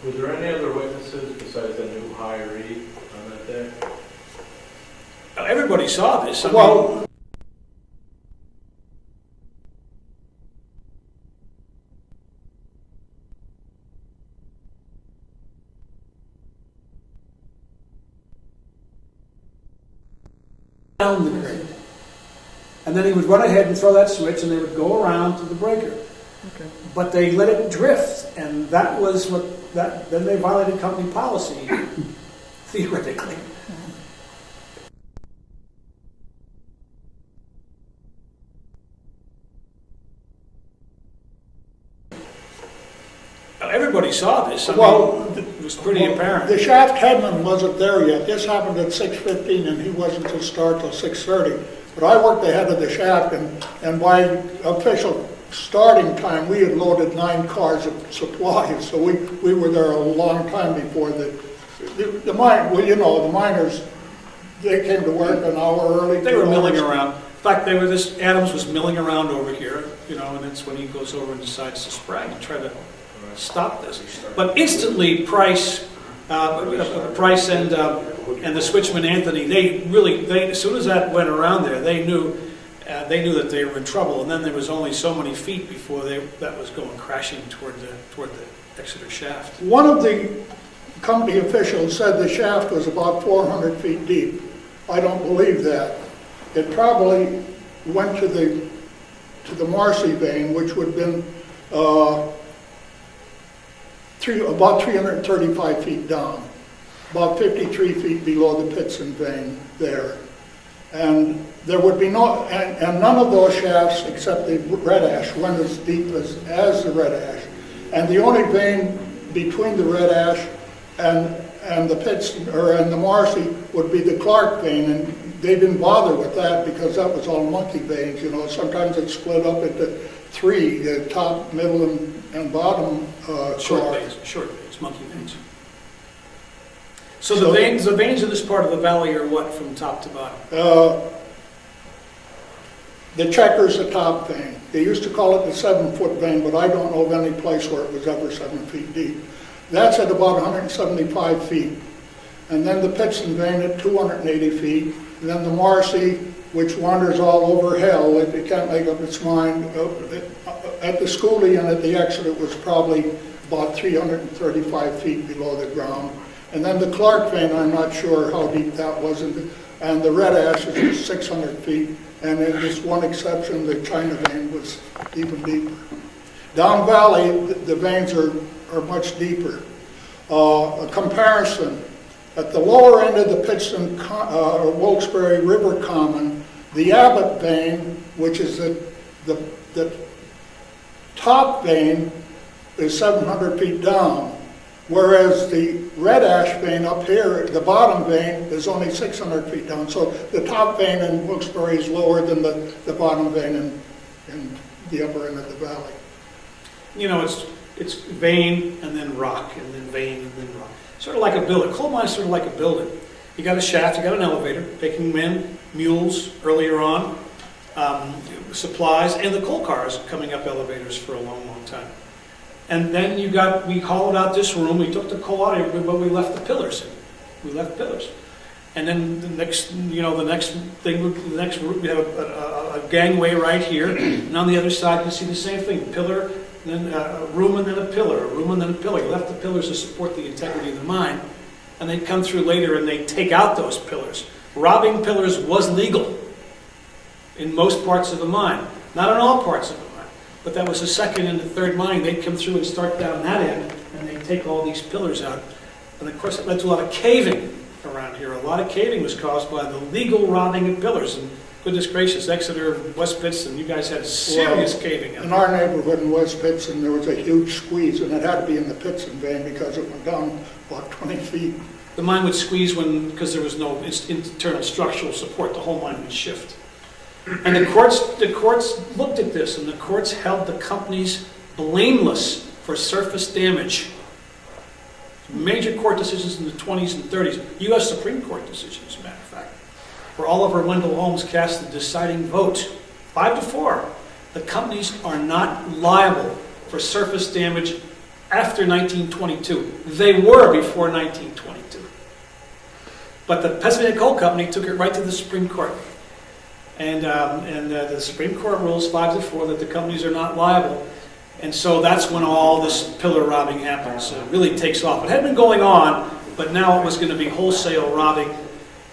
Was there any other witnesses besides that new hiree on that day? Everybody saw this. I mean, Well, down the grade. And then he would run ahead and throw that switch, and they would go around to the breaker. Okay. But they let it drift, and that was then they violated company policy, theoretically. Everybody saw this. I mean, it was pretty apparent. the shaft headman wasn't there yet. This happened at 6:15, and he wasn't to start till 6:30. But I worked ahead of the shaft, and by official starting time, we had loaded 9 cars of supplies. So we were there a long time before the mine. Well, you know, the miners, they came to work an hour early. They were 2 milling hours. around. In fact, Adams was milling around over here, and that's when he goes over and decides to sprag and try to stop this. But instantly, Price and the switchman Anthony, they as soon as that went around there, they knew that they were in trouble. And then there was only so many feet before that was going crashing toward the Exeter shaft. One of the company officials said the shaft was about 400 feet deep. I don't believe that. It probably went to the Marcy vein, which would have been about 335 feet down. about 53 feet below the Pittston vein there. And there would be no, and none of those shafts except the red ash went as deep as the red ash. And the only vein between the red ash and the Pittston, and the Marcy would be the Clark vein, and they didn't bother with that because that was all monkey veins, you know. Sometimes it's split up into three, the top, middle, and bottom Short veins, monkey veins. So the veins of this part of the valley are what from top to bottom? The checker's the top vein. They used to call it the 7-foot vein, but I don't know of any place where it was ever 7 feet deep. That's at about 175 feet. And then the Pittston vein at 280 feet. And then the Marcy, which wanders all over hell, it can't make up its mind. At the Schooley and at the exit, it was probably about 335 feet below the ground. And then the Clark vein, I'm not sure how deep that was. And the red ash is 600 feet. And in this one exception, the China vein was even deeper. Down valley, the veins are much deeper. A comparison, at the lower end of the Pittston or Wilkes-Barre River Common, the Abbott vein, which is the top vein, is 700 feet down, whereas the red ash vein up here, the bottom vein, is only 600 feet down. So the top vein in Wilkes-Barre is lower than the bottom vein in the upper end of the valley. You know, it's vein and then rock, and then vein and then rock. Sort of like a building. Coal mine's sort of like a building. You got a shaft, you got an elevator, taking men, mules earlier on, supplies, and the coal cars coming up elevators for a long, long time. And then we hollowed out this room, we took the coal out of it, but we left the pillars in. We left pillars. And then the next thing, we have a gangway right here, and on the other side you see the same thing, pillar, then a room and then a pillar, a room and then a pillar. You left the pillars to support the integrity of the mine, and they come through later and they take out those pillars. Robbing pillars was legal in most parts of the mine, not in all parts of the mine, but that was the second and the third mine. They'd come through and start down that end, and they'd take all these pillars out. And of course it led to a lot of caving around here. A lot of caving was caused by the legal robbing of pillars. And goodness gracious, Exeter, West Pittston, you guys had serious caving. In our neighborhood in West Pittston, there was a huge squeeze, and it had to be in the Pittston vein because it went down about 20 feet. The mine would squeeze because there was no internal structural support. The whole mine would shift. And the courts looked at this, and the courts held the companies blameless for surface damage. Major court decisions in the 20s and 30s, U.S. Supreme Court decisions, as a matter of fact, where Oliver Wendell Holmes cast the deciding vote, 5-4. The companies are not liable for surface damage after 1922. They were before 1922. But the Pennsylvania Coal Company took it right to the Supreme Court. And the Supreme Court rules 5-4 that the companies are not liable. And so that's when all this pillar robbing happens. It really takes off. It had been going on, but now it was going to be wholesale robbing.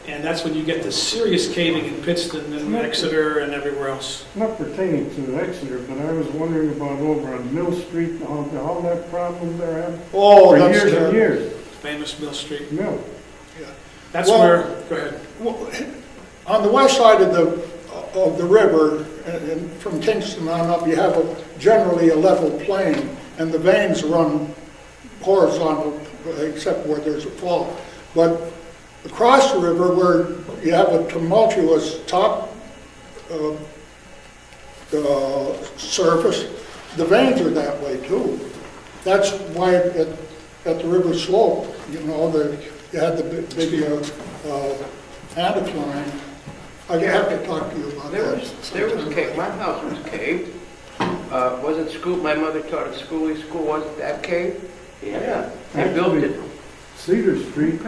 And that's when you get the serious caving in Pittston and Exeter and everywhere else. Not pertaining to Exeter, but I was wondering about over on Mill Street, all that problem they're having. Oh, for that's years and terrible. years. Famous Mill Street. Mill. Yeah. That's Well, where, go ahead. Well, on the west side of the river, and from Kingston on up, you have generally a level plain, and the veins run horizontal, except where there's a fault. But across the river, where you have a tumultuous top surface, the veins are that way too. That's why at the river slope, you had the big anticline. I have to talk to you about There that. was cave, my house was caved. Wasn't school, my mother taught at school wasn't that cave? Yeah, they built it. Cedar Street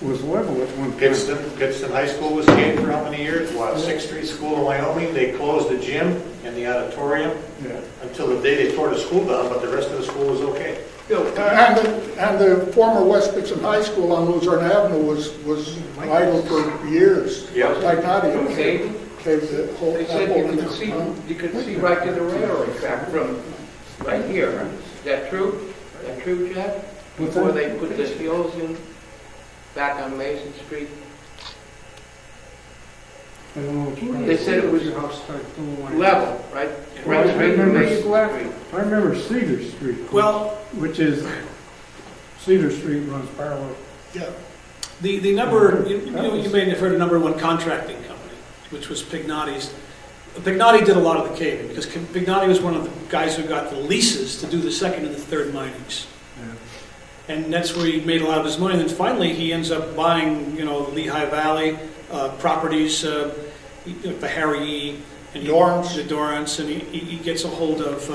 was level at one time. Pittston High School was caved for how many years? What, 6th Street School in Wyoming, they closed the gym and the auditorium Yeah. until the day they tore the school down, but the rest of the school was okay. And the former West Pittston High School on Luzerne Avenue was idle for years. Yeah. Like not even Okay. caved the whole. They said you could see right to the railroad track from right here. Is that true? Is that true, Jack? What's Before that? they put the hills in? back on Mason Street? I don't know which part. They said it was Your house starts going Level, right? Well, Right I straight to remember, Mason Street. I remember Cedar Street. Well, Which is, Cedar Street runs parallel. yeah, the number, you may have heard of number one contracting company, which was Pignotti's. Pignotti did a lot of the caving, because Pignotti was one of the guys who got the leases to do the second and the third minings. And that's where he made a lot of his money. And then finally, he ends up buying, Lehigh Valley properties, the Harry E. and Dorrance. The Dorrance, and he gets a hold of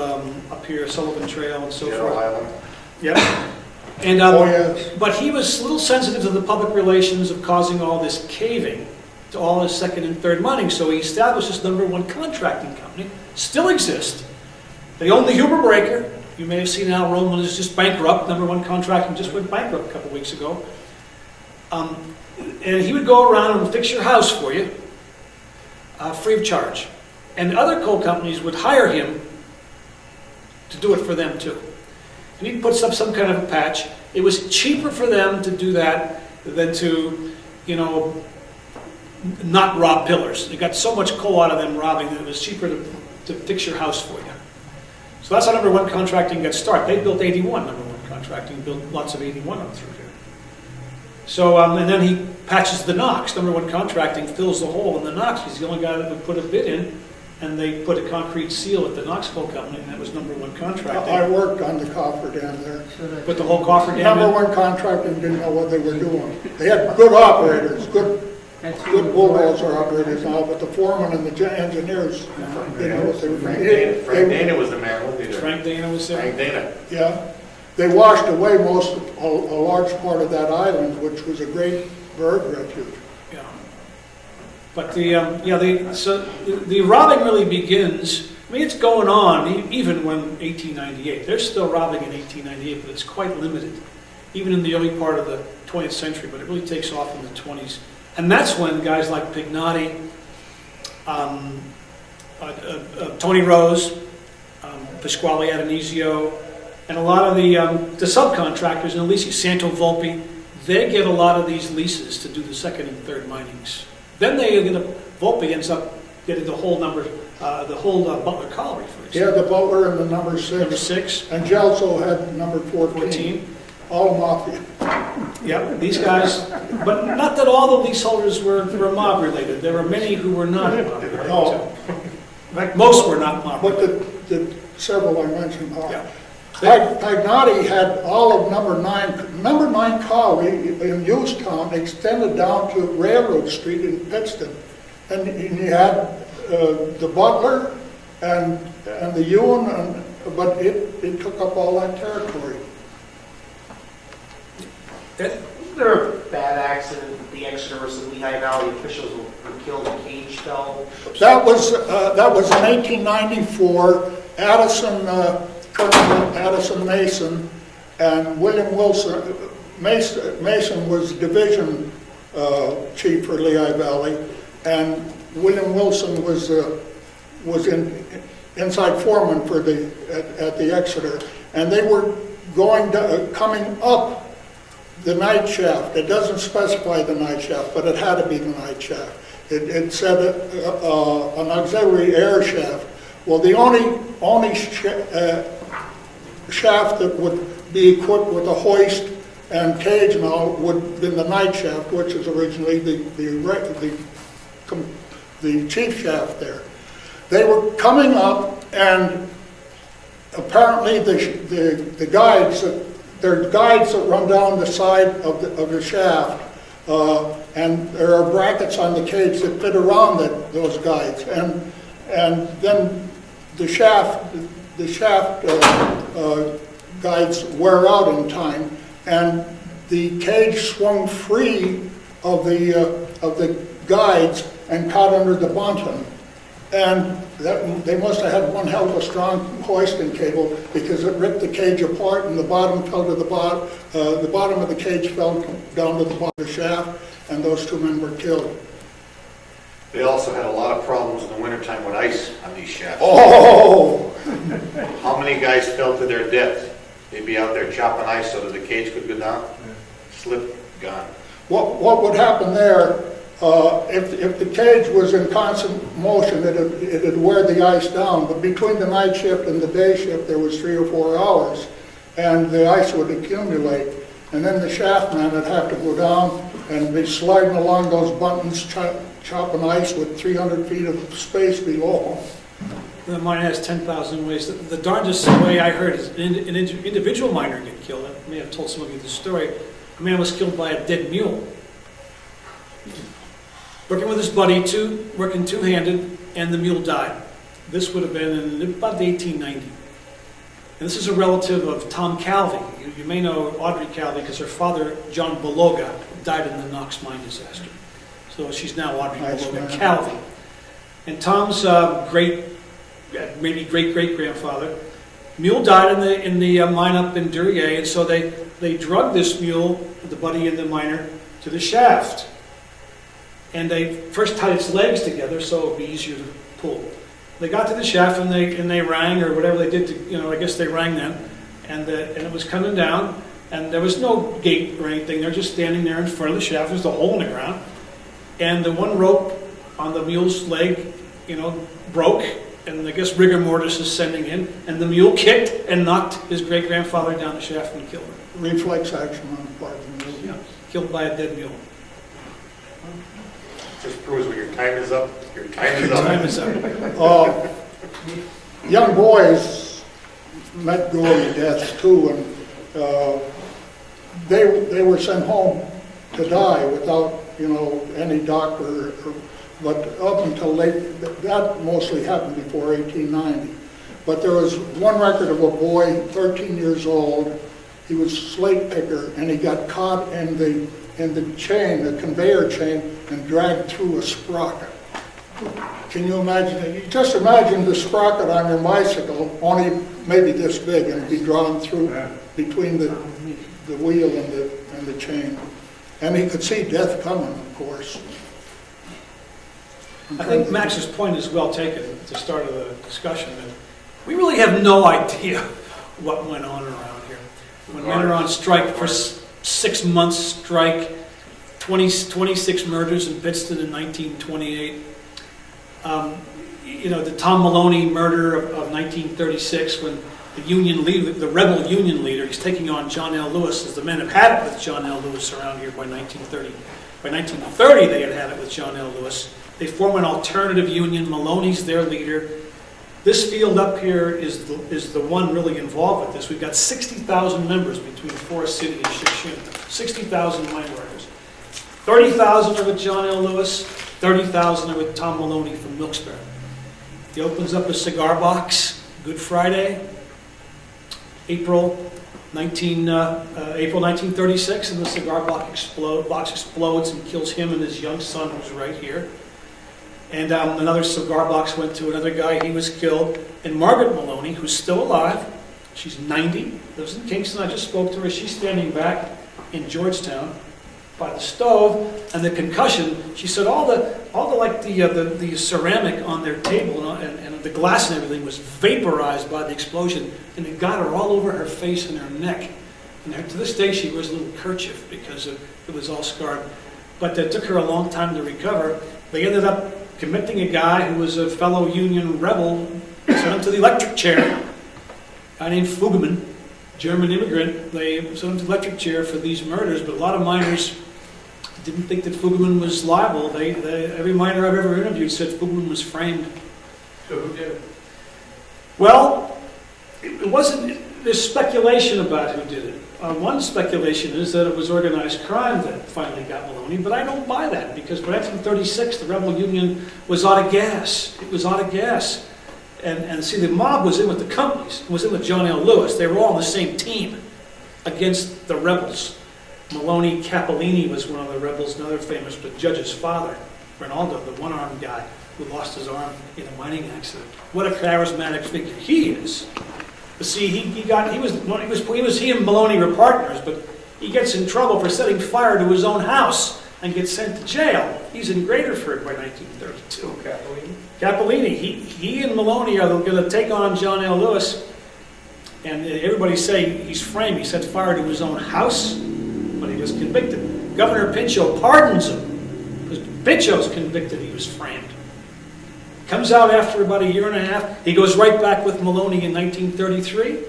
up here Sullivan Trail and so General forth. Island. Yeah. And Oh, yes. but he was a little sensitive to the public relations of causing all this caving to all his second and third mining, so he established this number one contracting company. Still exists. They own the Huber Breaker. You may have seen Al Roman is just bankrupt. Number one contracting just went bankrupt a couple weeks ago. And he would go around and fix your house for you, free of charge. And other coal companies would hire him to do it for them too. And he puts up some kind of a patch. It was cheaper for them to do that than to, not rob pillars. They got so much coal out of them robbing that it was cheaper to fix your house for you. So that's how number one contracting got started. They built 81 number one contracting, built lots of 81 up through here. So, and then he patches the Knox. Number one contracting fills the hole in the Knox. He's the only guy that would put a bid in, and they put a concrete seal at the Knox Coal Company, and that was number one contracting. I worked on the coffer dam there. Put the whole coffer dam Number in. one contracting didn't know what they were doing. They had good operators, good bulldozer operators now, but the foreman and the engineers didn't know what they were doing. Frank Dana was the man, wasn't he? Frank Dana was there. Frank Dana. Yeah, they washed away a large part of that island, which was a great bird refuge. Yeah. But the robbing really begins, I mean, it's going on even when 1898. They're still robbing in 1898, but it's quite limited, even in the early part of the 20th century, but it really takes off in the 20s. And that's when guys like Pignotti, Tony Rose, Pasquale Adonisio, and a lot of the subcontractors, and at least Santo Volpe, they get a lot of these leases to do the second and third minings. Then Volpe ends up getting the whole Butler Colliery, for Yeah, example. the Butler and the number 6. Number 6. And Gelso had number 14. 14. All mafia. Yeah, these guys, but not that all the leaseholders were mob related. There were many who were not mob related. No. In fact, most were not mob But related. the several I mentioned are. Yeah. Pagnotti had all of number 9. Number 9 Colliery in Ustown extended down to Railroad Street in Pittston. And you had the Butler and the Ewan, but it took up all that territory. Wasn't there a bad accident at the Exeter versus Lehigh Valley officials were killed, a cage fell? That was in 1894. Colonel Addison Mason and William Wilson. Mason was division chief for Lehigh Valley, and William Wilson was inside foreman at the Exeter, and they were coming up the night shaft. It doesn't specify the night shaft, but it had to be the night shaft. It said an auxiliary air shaft. Well, the only shaft that would be equipped with a hoist and cage now would have been the night shaft, which is originally the chief shaft there. They were coming up, and apparently the guides, there are guides that run down the side of the shaft, and there are brackets on the cage that fit around those guides, and then the shaft guides wear out in time, and the cage swung free of the guides and caught under the bunton. And they must have had one hell of a strong hoisting cable, because it ripped the cage apart, and the bottom fell to the bottom of the cage fell down to the bottom of the shaft, and those 2 men were killed. They also had a lot of problems in the wintertime with ice on these shafts. Oh! How many guys fell to their death? They'd be out there chopping ice so that the cage could go down, slip, gone. What would happen there, if the cage was in constant motion, it'd wear the ice down, but between the night shift and the day shift, there was 3 or 4 hours, and the ice would accumulate, and then the shaft man would have to go down and be sliding along those buttons, chopping ice with 300 feet of space below. Mine has 10,000 ways. The darndest way I heard is an individual miner get killed. I may have told some of you the story. A man was killed by a dead mule. Working with his buddy, working two-handed, and the mule died. This would have been in about 1890. And this is a relative of Tom Calvi. You may know Audrey Calvi because her father, John Beloga, died in the Knox mine disaster. So she's now Audrey Beloga Calvi. And Tom's maybe great-great-grandfather, mule died in the mine up in Duryea, and so they drugged this mule, the buddy and the miner, to the shaft. And they first tied its legs together so it would be easier to pull. They got to the shaft and they rang, or whatever they did to, I guess they rang then, and it was coming down, and there was no gate or anything. They're just standing there in front of the shaft. There's a hole in the ground, and the one rope on the mule's leg, broke, and I guess rigor mortis is sending in, and the mule kicked and knocked his great-grandfather down the shaft and killed him. Reflex action on the part of the mule. Yeah, killed by a dead mule. Just proves when your time is up, your time is Your up. time is up. Young boys met gory deaths too, and they were sent home to die without, any doctor. But up until late, that mostly happened before 1890. But there was one record of a boy, 13 years old. He was a slate picker, and he got caught in the chain, the conveyor chain, and dragged through a sprocket. Can you imagine it? You just imagine the sprocket on your bicycle, only maybe this big, and it'd be drawn through between the wheel and the chain. And he could see death coming, of course. I think Max's point is well taken at the start of the discussion, that we really have no idea what went on around here. When men are on strike for 6 months strike, 26 murders in Pittston in 1928. The Tom Maloney murder of 1936, when the Union leader, the rebel Union leader, he's taking on John L. Lewis, as the men have had it with John L. Lewis around here by 1930. By 1930, they had it with John L. Lewis. They form an alternative union. Maloney's their leader. This field up here is the one really involved with this. We've got 60,000 members between Forest City and Shishun. 60,000 mine workers. 30,000 are with John L. Lewis. 30,000 are with Tom Maloney from Wilkes-Barre. He opens up a cigar box, Good Friday, April 1936, and the cigar box explodes and kills him and his young son, who's right here. And another cigar box went to another guy. He was killed. And Margaret Maloney, who's still alive, she's 90, lives in Kingston. I just spoke to her. She's standing back in Georgetown by the stove, and the concussion. She said all the ceramic on their table and the glass and everything was vaporized by the explosion, and it got her all over her face and her neck. And to this day, she wears a little kerchief because it was all scarred. But it took her a long time to recover. They ended up convicting a guy who was a fellow Union rebel, sent him to the electric chair. A guy named Fuggeman, German immigrant. They sent him to the electric chair for these murders, but a lot of miners didn't think that Fuggeman was liable. Every miner I've ever interviewed said Fuggeman was framed. So who did it? Well, it wasn't. There's speculation about who did it. One speculation is that it was organized crime that finally got Maloney, but I don't buy that, because by 1936 the rebel union was out of gas. It was out of gas. And see, the mob was in with the companies, was in with John L. Lewis. They were all on the same team against the rebels. Maloney Capellini was one of the rebels, another famous, but Judge's father, Rinaldo, the one-armed guy who lost his arm in a mining accident. What a charismatic figure he is. But see, he and Maloney were partners, but he gets in trouble for setting fire to his own house and gets sent to jail. He's in Graterford by 1932. Capellini. He and Maloney are going to take on John L. Lewis, and everybody say he's framed. He set fire to his own house, but he was convicted. Governor Pinchot pardons him, because Pinchot's convicted he was framed. Comes out after about a year and a half. He goes right back with Maloney in 1933.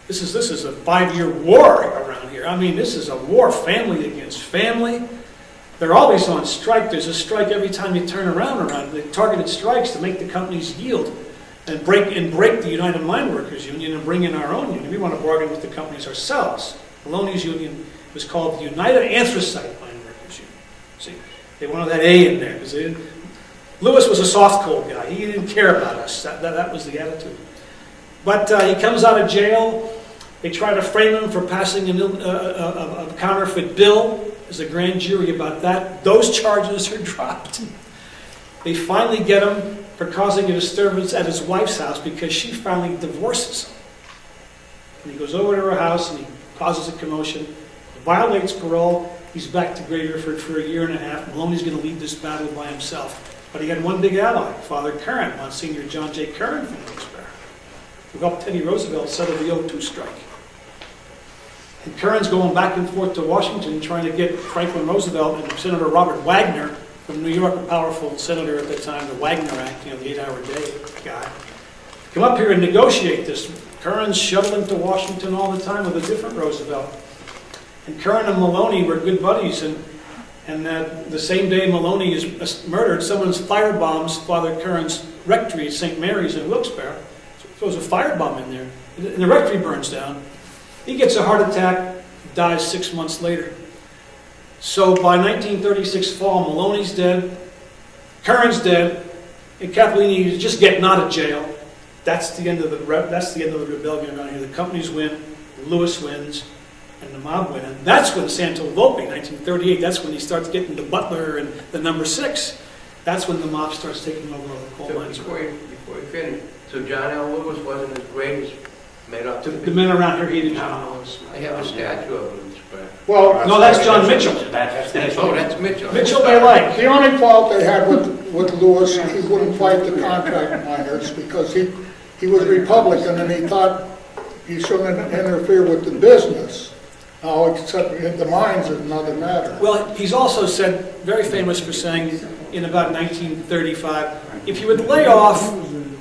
This is a 5-year war around here. I mean, this is a war, family against family. They're always on strike. There's a strike every time you turn around. They targeted strikes to make the companies yield and break the United Mine Workers Union and bring in our own union. We want to bargain with the companies ourselves. Maloney's union was called the United Anthracite Mine Workers Union. See, they wanted that A in there because Lewis was a soft coal guy. He didn't care about us. That was the attitude. But he comes out of jail. They try to frame him for passing a counterfeit bill. There's a grand jury about that. Those charges are dropped. They finally get him for causing a disturbance at his wife's house because she finally divorces him. And he goes over to her house and he causes a commotion, violates parole. He's back to Great Hereford for a year and a half. Maloney's going to lead this battle by himself. But he had one big ally, Father Curran, Monsignor John J. Curran from Wilkes-Barre, who helped Teddy Roosevelt settle the '02 strike. And Curran's going back and forth to Washington trying to get Franklin Roosevelt and Senator Robert Wagner from New York, a powerful senator at the time, the Wagner Act, the 8-hour day guy, come up here and negotiate this. Curran's shuttling to Washington all the time with a different Roosevelt. And Curran and Maloney were good buddies, and the same day Maloney is murdered, someone firebombs Father Curran's rectory at St. Mary's in Wilkes-Barre, throws a firebomb in there, and the rectory burns down. He gets a heart attack, dies 6 months later. So by 1936 fall, Maloney's dead, Curran's dead, and Cappellini is just getting out of jail. That's the end of the rebellion around here. The companies win, Lewis wins, and the mob win. And that's when Santo Volpe, 1938, that's when he starts getting to Butler and the number 6. That's when the mob starts taking over all the coal So mines. before you finish, so John L. Lewis wasn't as great as made up to The be? men around here hated John Lewis. I have a statue of him. Well, No, that's John Mitchell. That's Oh, that's Mitchell. Mitchell they like. the only fault they had with Lewis, he wouldn't fight the contract miners because he was Republican and he thought he shouldn't interfere with the business. Now, except the mines is another matter. Well, he's also said, very famous for saying in about 1935, if you would lay off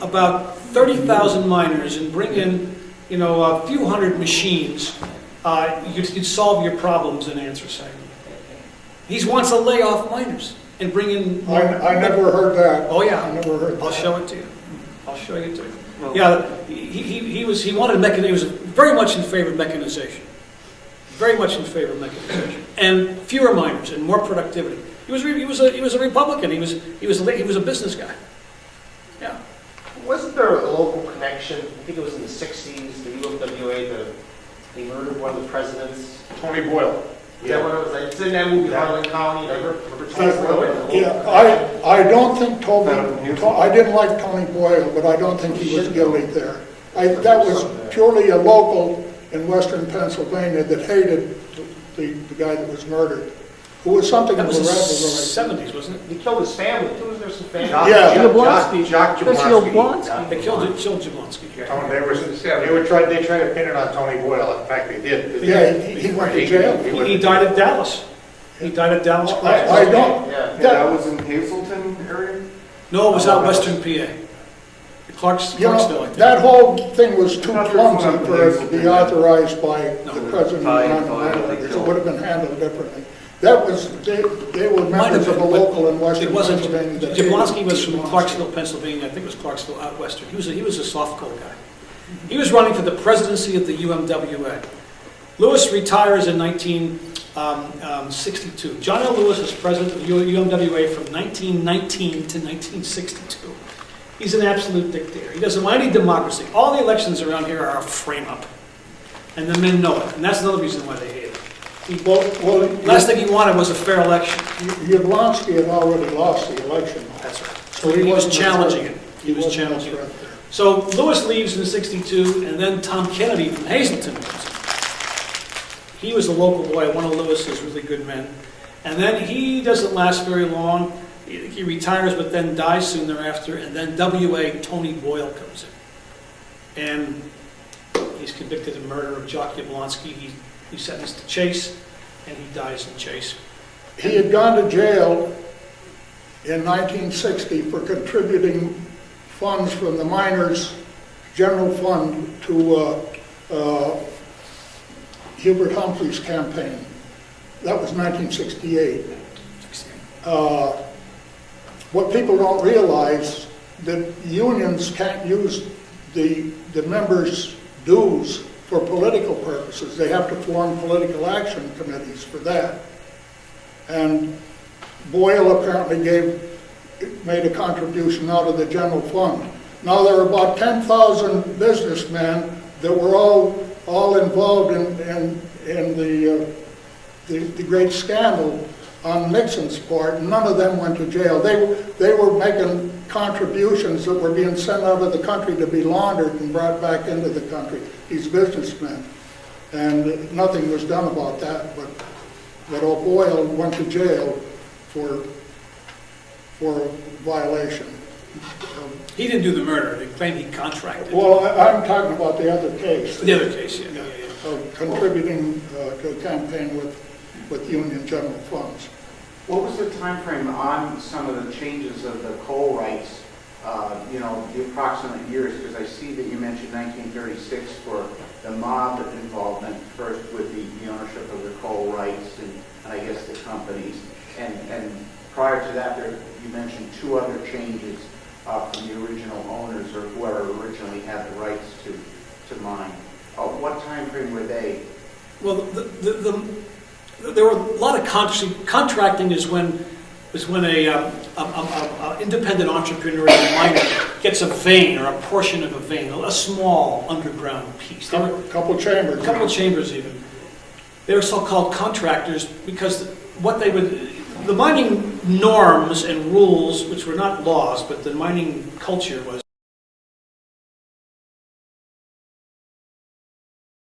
about 30,000 miners and bring in, a few hundred machines, you'd solve your problems in anthracite. He wants to lay off miners and bring in. I never heard that. Oh yeah, I never heard that. I'll show it to you. I'll show you to you. Yeah, he wanted he was very much in favor of mechanization. Very much in favor of mechanization and fewer miners and more productivity. He was a Republican. He was a business guy. Yeah. Wasn't there a local connection? I think it was in the 60s, the UMWA, they murdered one of the presidents. Tony Boyle. Is that what it was? Like, it's in that movie, Harlan County. Remember Tony Boyle? Yeah, I don't think I didn't like Tony Boyle, but I don't think he was guilty there. That was purely a local in western Pennsylvania that hated the guy that was murdered, who was something That of a was the rebel. 70s, wasn't it? He killed his family, too. Was there some family? Yeah. Jock Jablonski. They killed Jablonski. They tried to pin it on Tony Boyle. In fact, they did. Yeah, he went to jail. He died at Dallas. He died at Dallas. I don't. Yeah. That was in Hazelton area? No, it was out western PA. Clarksville, I think. That whole thing was too That's clumsy what for it to be authorized by No. the president of the United States. It would have been handled differently. That was, they were Might have members of a been, local but in western it wasn't. Pennsylvania. that hated Jablonski was from Jablonski. Clarksville, Pennsylvania. I think it was Clarksville out western. He was a soft coal guy. He was running for the presidency of the UMWA. Lewis retires in 1962. John L. Lewis was president of UMWA from 1919 to 1962. He's an absolute dictator. He doesn't want any democracy. All the elections around here are a frame-up. And the men know it. And that's another reason why they hate it. Last thing he wanted was a fair election. Jablonski had already lost the election. That's right. So He was wasn't a challenging threat. it. He was wasn't a challenging it. threat there. So Lewis leaves in '62, and then Tom Kennedy from Hazleton comes in. He was a local boy, one of Lewis's really good men. And then he doesn't last very long. He retires, but then dies soon thereafter. And then W.A. Tony Boyle comes in. And he's convicted of murder of Jock Jablonski. He's sentenced to chase. and he dies in Chase. He had gone to jail in 1960 for contributing funds from the miners' general fund to Hubert Humphrey's campaign. That was 1968. What people don't realize, that unions can't use the members' dues for political purposes. They have to form political action committees for that. And Boyle apparently made a contribution out of the general fund. Now there are about 10,000 businessmen that were all involved in the great scandal on Nixon's part. None of them went to jail. They were making contributions that were being sent out of the country to be laundered and brought back into the country, these businessmen. And nothing was done about that, but old Boyle went to jail for violation. He didn't do the murder, they claim he contracted. Well, I'm talking about the other case. The other case, yeah. Of contributing to a campaign with union general funds. What was the time frame on some of the changes of the coal rights, the approximate years? Because I see that you mentioned 1936 for the mob involvement, first with the ownership of the coal rights and I guess the companies. And prior to that, you mentioned two other changes from the original owners or whoever originally had the rights to mine. What time frame were they? Well, there were a lot of contracting is when a independent entrepreneur, a miner, gets a vein or a portion of a vein, a small underground piece. A couple chambers. A couple of chambers even. They were so-called contractors because the mining norms and rules, which were not laws, but the mining culture was